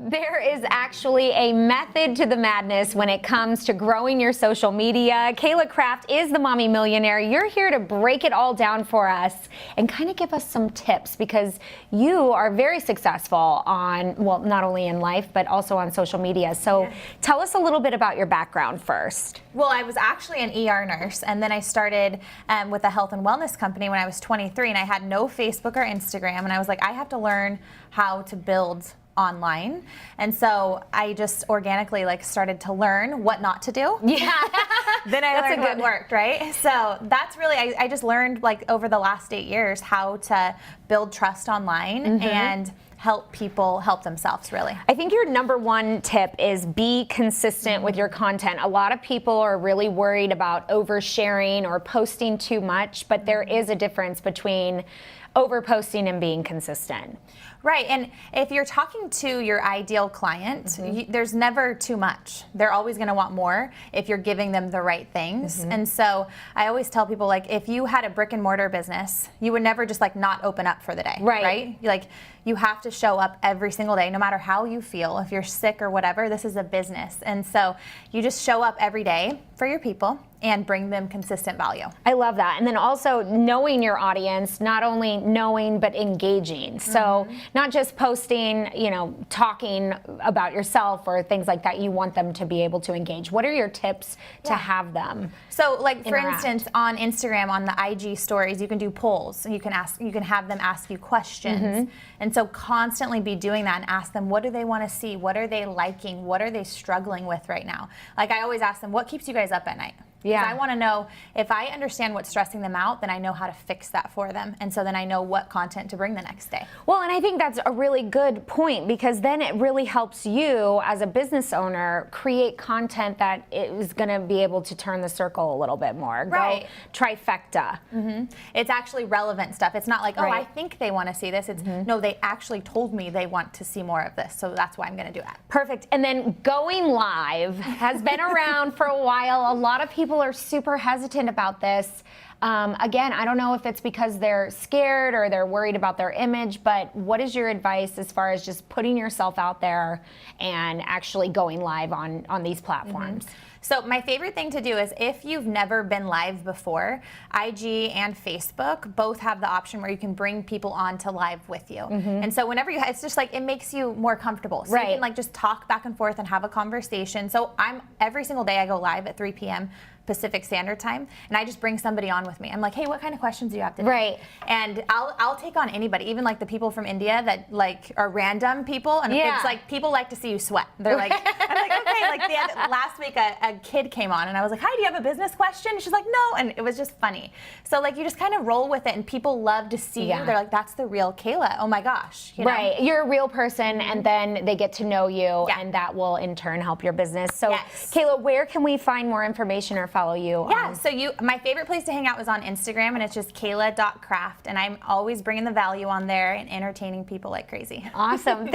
There is actually a method to the madness when it comes to growing your social media. Kayla Kraft is the Mommy Millionaire. You're here to break it all down for us and kind of give us some tips because you are very successful on, well, not only in life, but also on social media. So tell us a little bit about your background first. Well, I was actually an ER nurse, and then I started with a health and wellness company when I was 23, and I had no Facebook or Instagram, and I was like, I have to learn how to build online. And so I just organically started to learn what not to do. Yeah. Then I learned what worked, right? So that's really, I just learned over the last 8 years how to build trust online and help people help themselves, really. I think your number one tip is be consistent with your content. A lot of people are really worried about oversharing or posting too much, but there is a difference between overposting and being consistent. Right, and if you're talking to your ideal client, there's never too much. They're always going to want more if you're giving them the right things. And so I always tell people, if you had a brick and mortar business, you would never just not open up for the day, right? You have to show up every single day, no matter how you feel. If you're sick or whatever, this is a business. And so you just show up every day for your people and bring them consistent value. I love that. And then also knowing your audience, not only knowing, but engaging. So not just posting, talking about yourself or things like that. You want them to be able to engage. What are your tips to have them? So for instance, on Instagram, on the IG stories, you can do polls. You can have them ask you questions. And so constantly be doing that and ask them, what do they want to see? What are they liking? What are they struggling with right now? I always ask them, what keeps you guys up at night? Yeah. I want to know, if I understand what's stressing them out, then I know how to fix that for them. And so then I know what content to bring the next day. Well, and I think that's a really good point because then it really helps you as a business owner create content that is going to be able to turn the circle a little bit more. Right. Go trifecta. It's actually relevant stuff. It's not oh, I think they want to see this. It's no, they actually told me they want to see more of this. So that's why I'm going to do it. Perfect. And then going live has been around for a while. A lot of people are super hesitant about this. Again, I don't know if it's because they're scared or they're worried about their image, but what is your advice as far as just putting yourself out there and actually going live on these platforms? So my favorite thing to do is if you've never been live before, IG and Facebook both have the option where you can bring people on to live with you. And so whenever it's just it makes you more comfortable. So you can just talk back and forth and have a conversation. So every single day I go live at 3 p.m. Pacific Standard Time, and I just bring somebody on with me. I'm like, hey, what kind of questions do you have today? And I'll take on anybody, even the people from India that are random people, and it's people like to see you sweat. They're like, I'm like, okay. Last week a kid came on, and I was like, hi, do you have a business question? And she's like, no, and it was just funny. So you just kind of roll with it, and people love to see you. They're like, that's the real Kayla. Oh my gosh, Right, you're a real person, and then they get to know you, and that will in turn help your business. So, Kayla, where can we find more information or follow you? So my favorite place to hang out is on Instagram, and it's just Kayla.Kraft, and I'm always bringing the value on there and entertaining people like crazy. Awesome.